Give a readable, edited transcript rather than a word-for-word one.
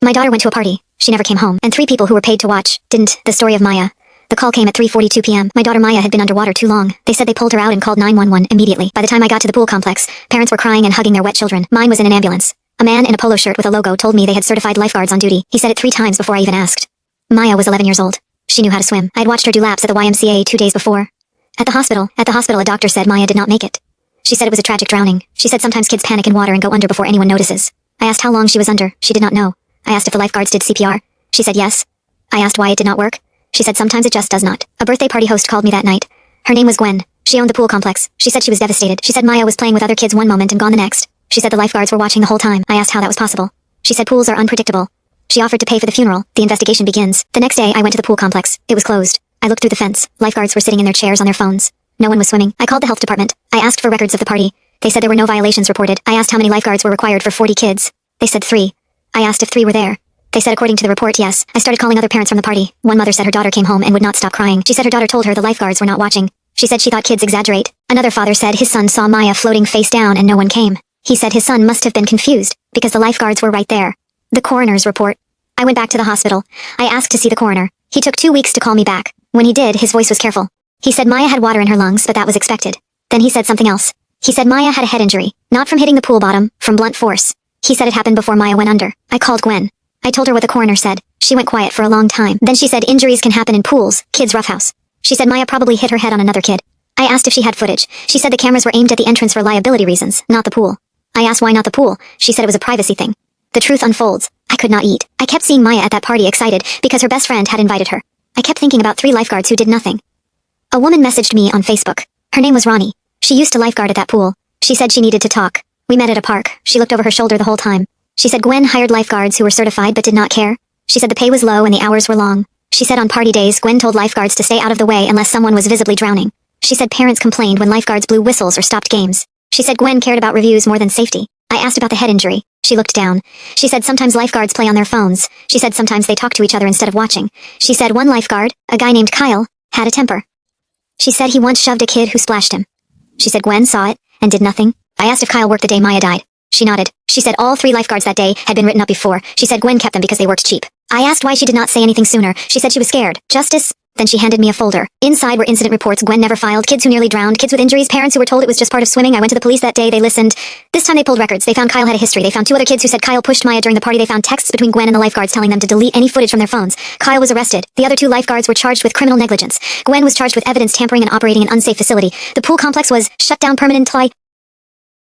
My daughter went to a party. She never came home, and 3 people who were paid to watch didn't. The story of Maya. The call came at 3:42 p.m. My daughter Maya had been underwater too long. They said they pulled her out and called 911 immediately. By the time I got to the pool complex, parents were crying and hugging their wet children. Mine was in an ambulance. A man in a polo shirt with a logo told me they had certified lifeguards on duty. He said it 3 times before I even asked. Maya was 11 years old. She knew how to swim. I had watched her do laps at the YMCA 2 days before. At the hospital, a doctor said Maya did not make it. She said it was a tragic drowning. She said sometimes kids panic in water and go under before anyone notices. I asked how long she was under. She did not know. I asked if the lifeguards did CPR. She said yes. I asked why it did not work. She said sometimes it just does not. A birthday party host called me that night. Her name was Gwen. She owned the pool complex. She said she was devastated. She said Maya was playing with other kids one moment and gone the next. She said the lifeguards were watching the whole time. I asked how that was possible. She said pools are unpredictable. She offered to pay for the funeral. The investigation begins. The next day I went to the pool complex. It was closed. I looked through the fence. Lifeguards were sitting in their chairs on their phones. No one was swimming. I called the health department. I asked for records of the party. They said there were no violations reported. I asked how many lifeguards were required for 40 kids. They said 3. I asked if 3 were there. They said according to the report, yes. I started calling other parents from the party. One mother said her daughter came home and would not stop crying. She said her daughter told her the lifeguards were not watching. She said she thought kids exaggerate. Another father said his son saw Maya floating face down and no one came. He said his son must have been confused because the lifeguards were right there. The coroner's report. I went back to the hospital. I asked to see the coroner. He took 2 weeks to call me back. When he did, his voice was careful. He said Maya had water in her lungs, but that was expected. Then he said something else. He said Maya had a head injury, not from hitting the pool bottom, from blunt force. He said it happened before Maya went under. I called Gwen. I told her what the coroner said. She went quiet for a long time. Then she said injuries can happen in pools, kids' roughhouse. She said Maya probably hit her head on another kid. I asked if she had footage. She said the cameras were aimed at the entrance for liability reasons, not the pool. I asked why not the pool. She said it was a privacy thing. The truth unfolds. I could not eat. I kept seeing Maya at that party excited because her best friend had invited her. I kept thinking about 3 lifeguards who did nothing. A woman messaged me on Facebook. Her name was Ronnie. She used to lifeguard at that pool. She said she needed to talk. We met at a park. She looked over her shoulder the whole time. She said Gwen hired lifeguards who were certified but did not care. She said the pay was low and the hours were long. She said on party days Gwen told lifeguards to stay out of the way unless someone was visibly drowning. She said parents complained when lifeguards blew whistles or stopped games. She said Gwen cared about reviews more than safety. I asked about the head injury. She looked down. She said sometimes lifeguards play on their phones. She said sometimes they talk to each other instead of watching. She said one lifeguard, a guy named Kyle, had a temper. She said he once shoved a kid who splashed him. She said Gwen saw it and did nothing. I asked if Kyle worked the day Maya died. She nodded. She said all 3 lifeguards that day had been written up before. She said Gwen kept them because they worked cheap. I asked why she did not say anything sooner. She said she was scared. Justice? Then she handed me a folder. Inside were incident reports Gwen never filed, kids who nearly drowned, kids with injuries, parents who were told it was just part of swimming. I went to the police that day. They listened. This time they pulled records. They found Kyle had a history. They found 2 other kids who said Kyle pushed Maya during the party. They found texts between Gwen and the lifeguards telling them to delete any footage from their phones. Kyle was arrested. The other 2 lifeguards were charged with criminal negligence. Gwen was charged with evidence tampering and operating an unsafe facility. The pool complex was shut down permanently.